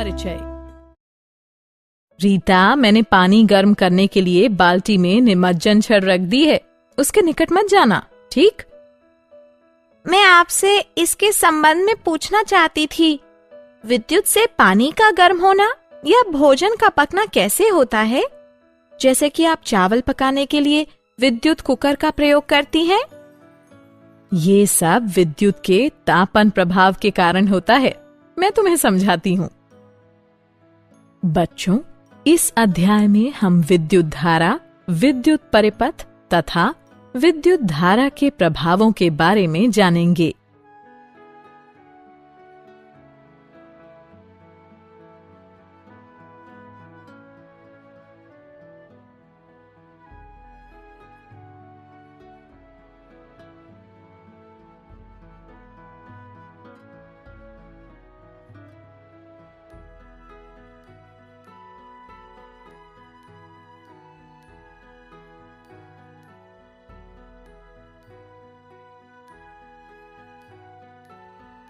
परिचय। रीता, मैंने पानी गर्म करने के लिए बाल्टी में निमज्जन छड़ रख दी है, उसके निकट मत जाना, ठीक? मैं आपसे इसके संबंध में पूछना चाहती थी। विद्युत से पानी का गर्म होना या भोजन का पकना कैसे होता है? जैसे कि आप चावल पकाने के लिए विद्युत कुकर का प्रयोग करती हैं। ये सब विद्युत के तापन प्रभाव के कारण होता है। मैं तुम्हें समझाती हूँ। बच्चों, इस अध्याय में हम विद्युत धारा, विद्युत परिपथ तथा विद्युत धारा के प्रभावों के बारे में जानेंगे।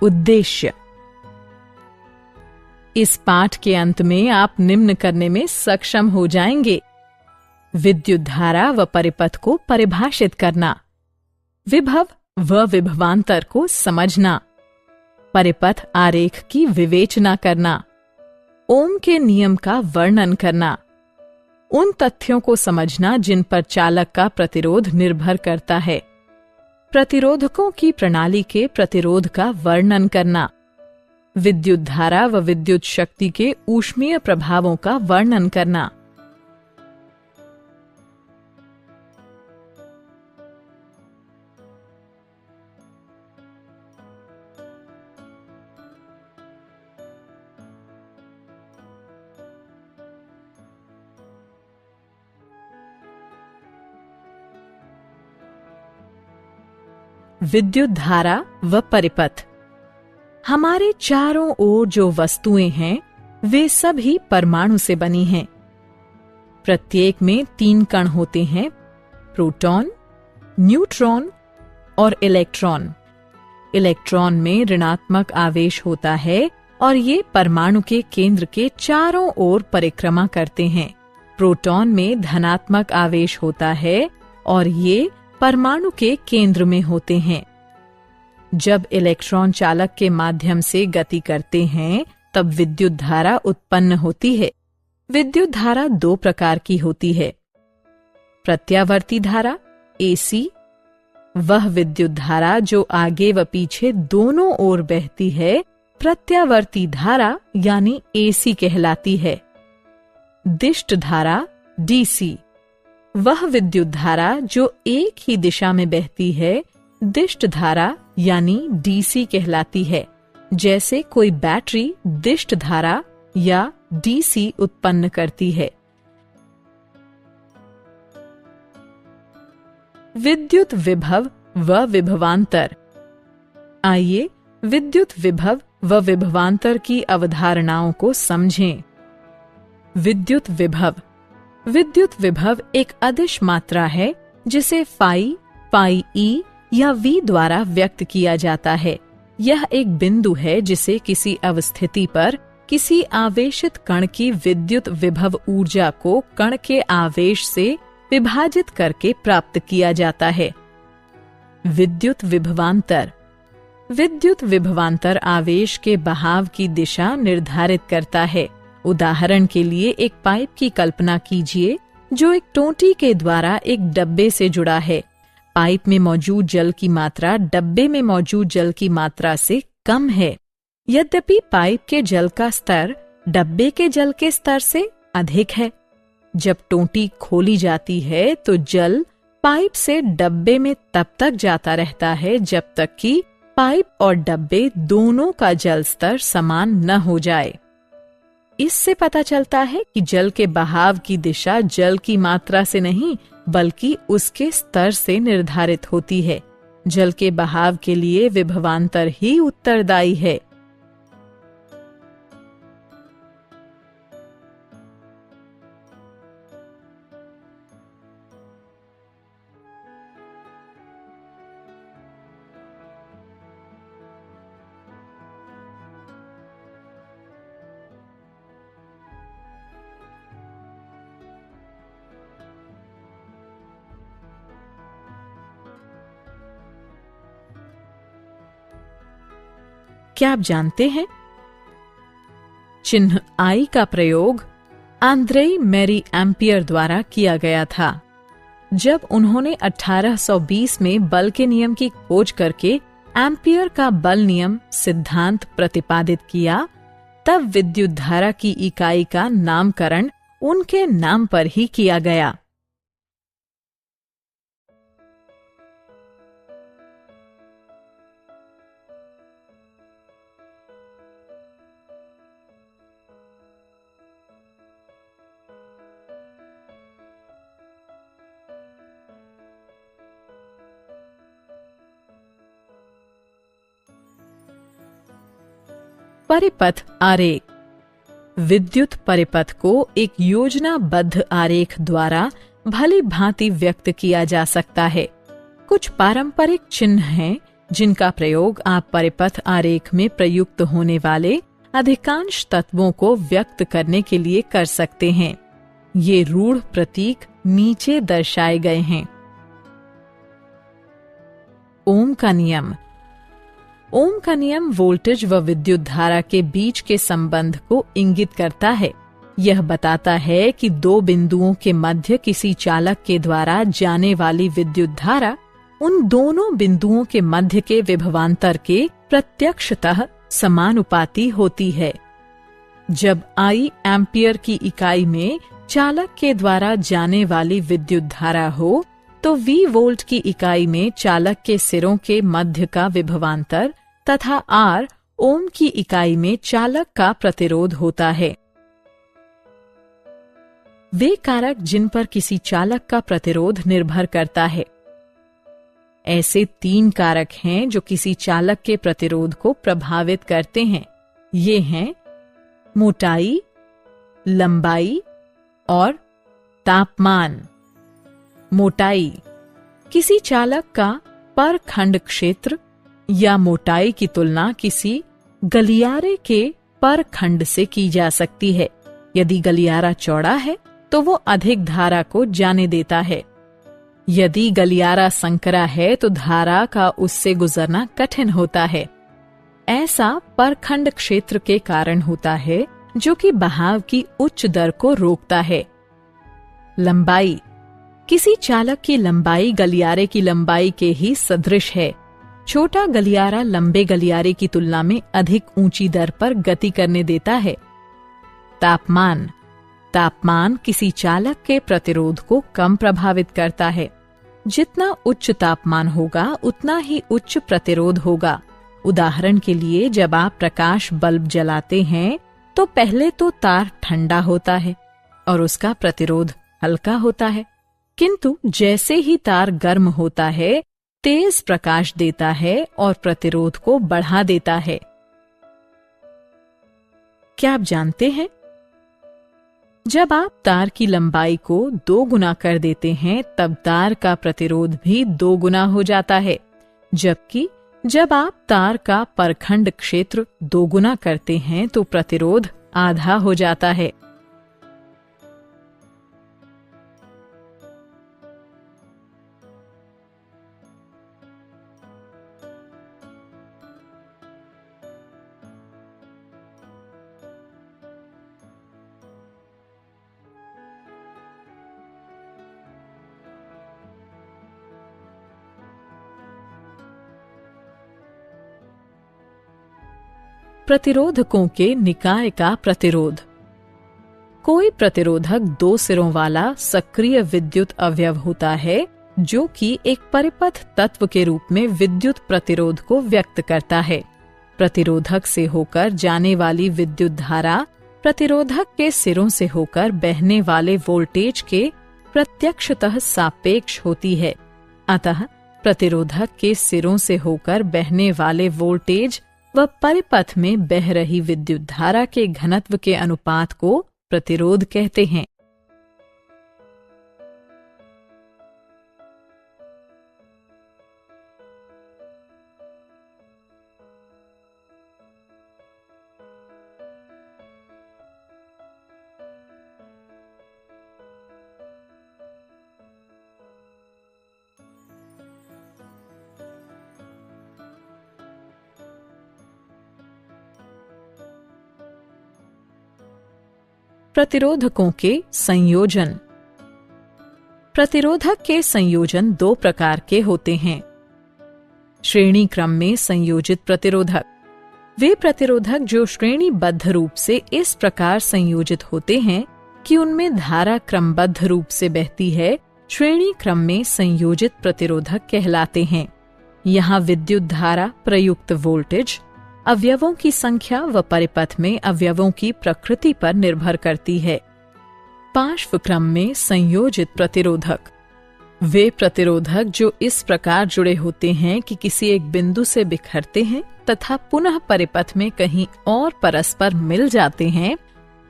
उद्देश्य। इस पाठ के अंत में आप निम्न करने में सक्षम हो जाएंगे: विद्युत धारा व परिपथ को परिभाषित करना, विभव व विभवांतर को समझना, परिपथ आरेख की विवेचना करना, ओम के नियम का वर्णन करना, उन तथ्यों को समझना जिन पर चालक का प्रतिरोध निर्भर करता है, प्रतिरोधकों की प्रणाली के प्रतिरोध का वर्णन करना, विद्युत धारा व विद्युत शक्ति के ऊष्मीय प्रभावों का वर्णन करना। विद्युत धारा व परिपथ। हमारे चारों ओर जो वस्तुएं हैं वे सभी परमाणु से बनी हैं। प्रत्येक में 3 कण होते हैं: प्रोटॉन, न्यूट्रॉन और इलेक्ट्रॉन। इलेक्ट्रॉन में ऋणात्मक आवेश होता है और ये परमाणु के केंद्र के चारों ओर परिक्रमा करते हैं। प्रोटॉन में धनात्मक आवेश होता है और ये परमाणु के केंद्र में होते हैं। जब इलेक्ट्रॉन चालक के माध्यम से गति करते हैं तब विद्युत धारा उत्पन्न होती है। विद्युत धारा 2 प्रकार की होती है: प्रत्यावर्ती धारा AC, वह विद्युत धारा जो आगे व पीछे दोनों ओर बहती है प्रत्यावर्ती धारा यानी AC कहलाती है। दिष्ट धारा DC, वह विद्युत धारा जो एक ही दिशा में बहती है दिष्ट धारा यानी DC कहलाती है। जैसे कोई बैटरी दिष्ट धारा या DC उत्पन्न करती है। विद्युत विभव व विभवांतर। आइए विद्युत विभव व विभवांतर की अवधारणाओं को समझें। विद्युत विभव। विद्युत विभव एक अदिश मात्रा है जिसे फाई, पाई ई या V द्वारा व्यक्त किया जाता है। यह एक बिंदु है जिसे किसी अवस्थिति पर किसी आवेशित कण की विद्युत विभव ऊर्जा को कण के आवेश से विभाजित करके प्राप्त किया जाता है। विद्युत विभवांतर। विद्युत विभवांतर आवेश के बहाव की दिशा निर्धारित करता है। उदाहरण के लिए एक पाइप की कल्पना कीजिए जो एक टोंटी के द्वारा एक डब्बे से जुड़ा है। पाइप में मौजूद जल की मात्रा डब्बे में मौजूद जल की मात्रा से कम है। यद्यपि पाइप के जल का स्तर डब्बे के जल के स्तर से अधिक है। जब टोंटी खोली जाती है तो जल पाइप से डब्बे में तब तक जाता रहता है जब तक कि पाइप और डब्बे दोनों का जल स्तर समान न हो जाए। इससे पता चलता है कि जल के बहाव की दिशा जल की मात्रा से नहीं बल्कि उसके स्तर से निर्धारित होती है। जल के बहाव के लिए विभवांतर ही उत्तरदायी है। क्या आप जानते हैं? चिन्ह I का प्रयोग आंद्रेई मैरी एम्पियर द्वारा किया गया था। जब उन्होंने 1820 में बल के नियम की खोज करके एम्पियर का बल नियम सिद्धांत प्रतिपादित किया, तब विद्युत धारा की इकाई का नामकरण उनके नाम पर ही किया गया। परिपथ आरेख। विद्युत परिपथ को एक योजनाबद्ध आरेख द्वारा भली भांति व्यक्त किया जा सकता है। कुछ पारंपरिक चिन्ह हैं जिनका प्रयोग आप परिपथ आरेख में प्रयुक्त होने वाले अधिकांश तत्वों को व्यक्त करने के लिए कर सकते हैं। ये रूढ़ प्रतीक नीचे दर्शाए गए हैं। ओम का नियम। ओम का नियम वोल्टेज व विद्युत धारा के बीच के संबंध को इंगित करता है। यह बताता है कि दो बिंदुओं के मध्य किसी चालक के द्वारा जाने वाली विद्युत धारा उन दोनों बिंदुओं के मध्य के विभवांतर के प्रत्यक्षतः समानुपाती होती है। जब I एम्पियर की इकाई में चालक के द्वारा जाने वाली विद्युत धारा हो, तो V वोल्ट की इकाई में चालक के सिरों के मध्य का विभवांतर तथा R ओम की इकाई में चालक का प्रतिरोध होता है। वे कारक जिन पर किसी चालक का प्रतिरोध निर्भर करता है। ऐसे 3 कारक हैं जो किसी चालक के प्रतिरोध को प्रभावित करते हैं। ये हैं मोटाई, लंबाई और तापमान। मोटाई किसी चालक का पर खंड क्षेत्र या मोटाई की तुलना किसी गलियारे के पर खंड से की जा सकती है। यदि गलियारा चौड़ा है तो वो अधिक धारा को जाने देता है। यदि गलियारा संकरा है तो धारा का उससे गुजरना कठिन होता है। ऐसा परखंड क्षेत्र के कारण होता है जो कि बहाव की उच्च दर को रोकता है। लंबाई किसी चालक की लंबाई गलियारे की लंबाई के ही सदृश है। छोटा गलियारा लंबे गलियारे की तुलना में अधिक ऊंची दर पर गति करने देता है। तापमान तापमान किसी चालक के प्रतिरोध को कम प्रभावित करता है। जितना उच्च तापमान होगा उतना ही उच्च प्रतिरोध होगा। उदाहरण के लिए जब आप प्रकाश बल्ब जलाते हैं तो पहले तो तार ठंडा होता है और उसका प्रतिरोध हल्का होता है, किंतु जैसे ही तार गर्म होता है तेज प्रकाश देता है और प्रतिरोध को बढ़ा देता है। क्या आप जानते हैं, जब आप तार की लंबाई को 2 गुना कर देते हैं तब तार का प्रतिरोध भी 2 गुना हो जाता है, जबकि जब आप तार का परखंड क्षेत्र 2 गुना करते हैं तो प्रतिरोध आधा हो जाता है। प्रतिरोधकों के निकाय का प्रतिरोध। कोई प्रतिरोधक 2 सिरों वाला सक्रिय विद्युत अवयव होता है जो कि एक परिपथ तत्व के रूप में विद्युत प्रतिरोध को व्यक्त करता है। प्रतिरोधक से होकर जाने वाली विद्युत धारा प्रतिरोधक के सिरों से होकर बहने वाले वोल्टेज के प्रत्यक्षतः सापेक्ष होती है। अतः प्रतिरोधक के सिरों से होकर बहने वाले वोल्टेज व परिपथ में बह रही विद्युत धारा के घनत्व के अनुपात को प्रतिरोध कहते हैं। प्रतिरोधकों के संयोजन। प्रतिरोधक के संयोजन दो प्रकार के होते हैं। श्रेणी क्रम में संयोजित प्रतिरोधक, वे प्रतिरोधक जो श्रेणीबद्ध रूप से इस प्रकार संयोजित होते हैं कि उनमें धारा क्रमबद्ध रूप से बहती है, श्रेणी क्रम में संयोजित प्रतिरोधक कहलाते हैं। यहाँ विद्युत धारा प्रयुक्त वोल्टेज अवयवों की संख्या व परिपथ में अवयवों की प्रकृति पर निर्भर करती है। पार्श्व क्रम में संयोजित प्रतिरोधक, वे प्रतिरोधक जो इस प्रकार जुड़े होते हैं कि किसी एक बिंदु से बिखरते हैं तथा पुनः परिपथ में कहीं और परस्पर मिल जाते हैं,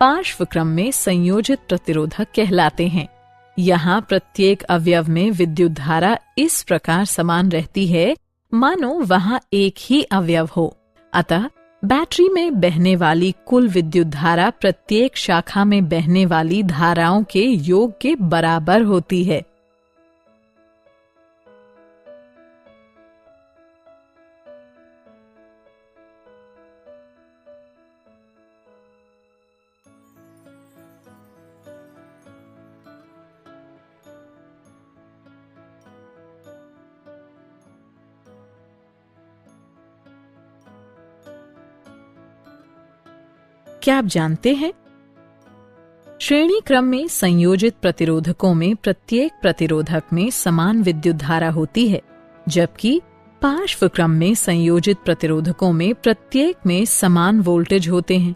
पार्श्व क्रम में संयोजित प्रतिरोधक कहलाते हैं। यहाँ प्रत्येक अवयव में विद्युत धारा इस प्रकार समान रहती है मानो वहाँ एक ही अवयव हो। अतः बैटरी में बहने वाली कुल विद्युत धारा प्रत्येक शाखा में बहने वाली धाराओं के योग के बराबर होती है। क्या आप जानते हैं, श्रेणी क्रम में संयोजित प्रतिरोधकों में प्रत्येक प्रतिरोधक में समान विद्युत धारा होती है, जबकि पार्श्व क्रम में संयोजित प्रतिरोधकों में प्रत्येक में समान वोल्टेज होते हैं।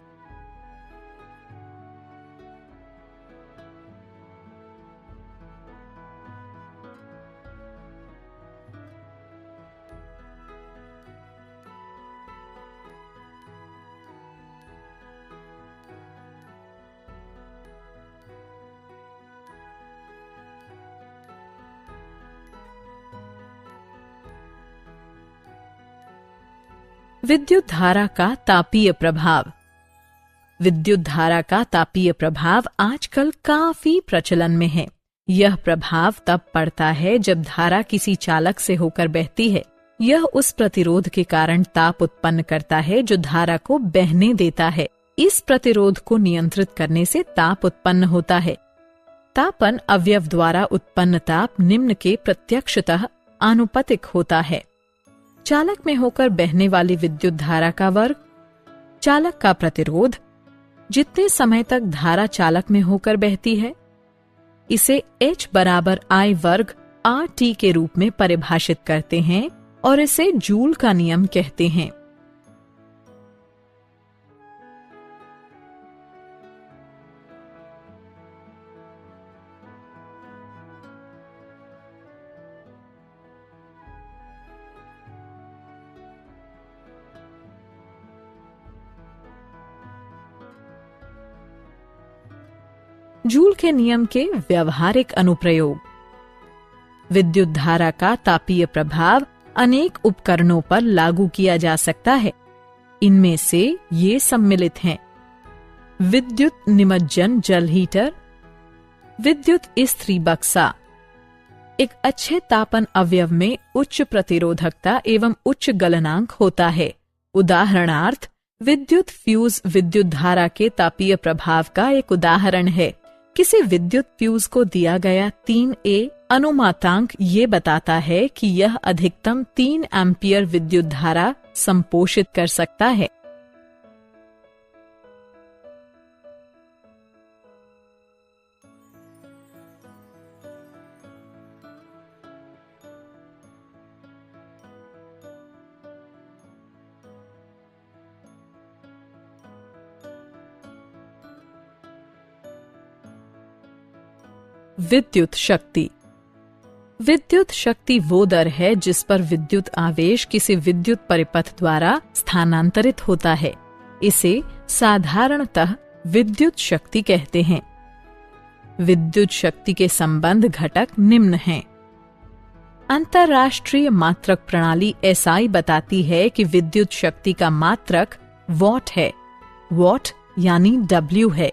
विद्युत धारा का तापीय प्रभाव। विद्युत धारा का तापीय प्रभाव आजकल काफी प्रचलन में है। यह प्रभाव तब पड़ता है जब धारा किसी चालक से होकर बहती है। यह उस प्रतिरोध के कारण ताप उत्पन्न करता है जो धारा को बहने देता है। इस प्रतिरोध को नियंत्रित करने से ताप उत्पन्न होता है। तापन अवयव द्वारा उत्पन्न ताप निम्न के प्रत्यक्षतः आनुपातिक होता है। चालक में होकर बहने वाली विद्युत धारा का वर्ग, चालक का प्रतिरोध, जितने समय तक धारा चालक में होकर बहती है, इसे H बराबर I वर्ग RT के रूप में परिभाषित करते हैं और इसे जूल का नियम कहते हैं। जूल के नियम के व्यवहारिक अनुप्रयोग। विद्युत धारा का तापीय प्रभाव अनेक उपकरणों पर लागू किया जा सकता है। इनमें से ये सम्मिलित हैं: विद्युत निमज्जन जल हीटर, विद्युत इस्त्री बक्सा। एक अच्छे तापन अवयव में उच्च प्रतिरोधकता एवं उच्च गलनांक होता है। उदाहरणार्थ, विद्युत फ्यूज विद्युत धारा के तापीय प्रभाव का एक उदाहरण है। किसी विद्युत फ्यूज को दिया गया 3A अनुमातांक ये बताता है कि यह अधिकतम 3 एम्पियर विद्युत धारा संपोषित कर सकता है। विद्युत शक्ति। विद्युत शक्ति वो दर है जिस पर विद्युत आवेश किसी विद्युत परिपथ द्वारा स्थानांतरित होता है। इसे साधारणतः विद्युत शक्ति कहते हैं। विद्युत शक्ति के संबंध घटक निम्न हैं। अंतरराष्ट्रीय मात्रक प्रणाली SI बताती है कि विद्युत शक्ति का मात्रक वॉट है। वॉट यानी W है।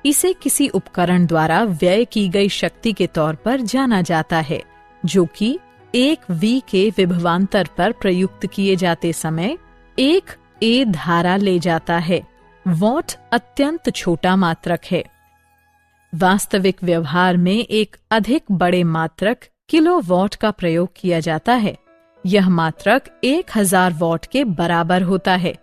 इसे किसी उपकरण द्वारा व्यय की गई शक्ति के तौर पर जाना जाता है, जो कि 1 V के विभवांतर पर प्रयुक्त किए जाते समय 1 A धारा ले जाता है। वॉट अत्यंत छोटा मात्रक है। वास्तविक व्यवहार में एक अधिक बड़े मात्रक किलोवाट का प्रयोग किया जाता है। यह मात्रक 1000 वॉट के बराबर होता है।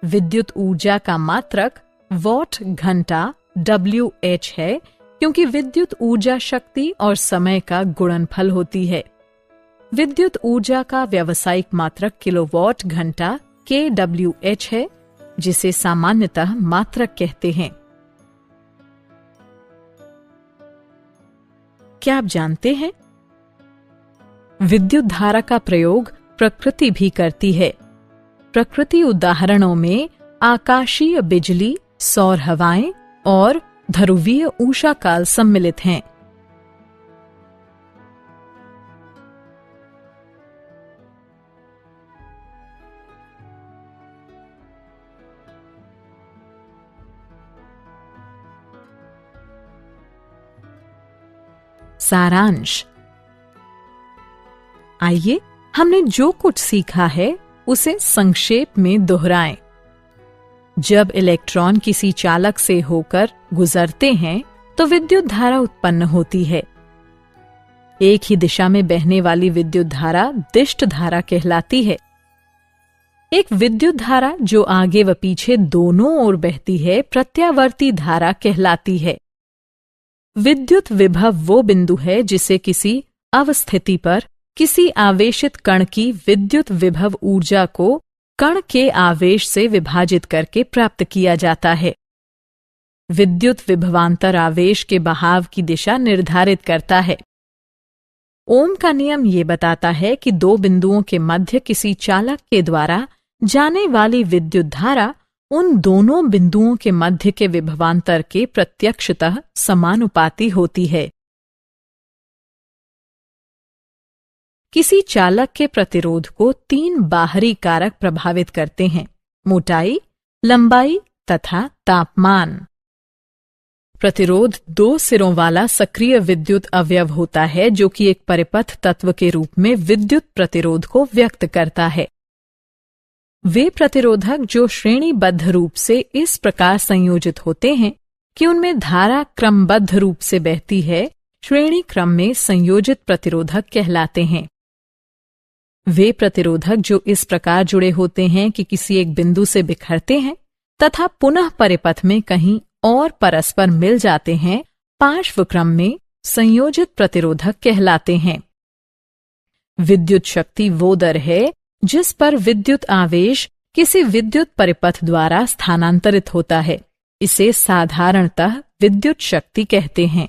विद्युत ऊर्जा का मात्रक वॉट घंटा WH है, क्योंकि विद्युत ऊर्जा शक्ति और समय का गुणनफल होती है। विद्युत ऊर्जा का व्यावसायिक मात्रक किलोवाट घंटा kWh है, जिसे सामान्यतः मात्रक कहते हैं। क्या आप जानते हैं, विद्युत धारा का प्रयोग प्रकृति भी करती है। प्रकृति उदाहरणों में आकाशीय बिजली, सौर हवाएं और ध्रुवीय ऊष्माकाल सम्मिलित हैं। सारांश। आइए हमने जो कुछ सीखा है उसे संक्षेप में दोहराएं। जब इलेक्ट्रॉन किसी चालक से होकर गुजरते हैं तो विद्युत धारा उत्पन्न होती है। एक ही दिशा में बहने वाली विद्युत धारा दिष्ट धारा कहलाती है। एक विद्युत धारा जो आगे व पीछे दोनों ओर बहती है प्रत्यावर्ती धारा कहलाती है। विद्युत विभव वो बिंदु है जिसे किसी अवस्थिति पर किसी आवेशित कण की विद्युत विभव ऊर्जा को कण के आवेश से विभाजित करके प्राप्त किया जाता है। विद्युत विभवांतर आवेश के बहाव की दिशा निर्धारित करता है। ओम का नियम ये बताता है कि दो बिंदुओं के मध्य किसी चालक के द्वारा जाने वाली विद्युत धारा उन दोनों बिंदुओं के मध्य के विभवांतर के प्रत्यक्षतः समानुपाती होती है। किसी चालक के प्रतिरोध को 3 बाहरी कारक प्रभावित करते हैं: मोटाई, लंबाई तथा तापमान। प्रतिरोध 2 सिरों वाला सक्रिय विद्युत अवयव होता है जो कि एक परिपथ तत्व के रूप में विद्युत प्रतिरोध को व्यक्त करता है। वे प्रतिरोधक जो श्रेणीबद्ध रूप से इस प्रकार संयोजित होते हैं कि उनमें धारा क्रमबद्ध रूप से बहती है, श्रेणी क्रम में संयोजित प्रतिरोधक कहलाते हैं। वे प्रतिरोधक जो इस प्रकार जुड़े होते हैं कि किसी एक बिंदु से बिखरते हैं तथा पुनः परिपथ में कहीं और परस्पर मिल जाते हैं, पार्श्व क्रम में संयोजित प्रतिरोधक कहलाते हैं। विद्युत शक्ति वो दर है जिस पर विद्युत आवेश किसी विद्युत परिपथ द्वारा स्थानांतरित होता है। इसे साधारणतः विद्युत शक्ति कहते हैं।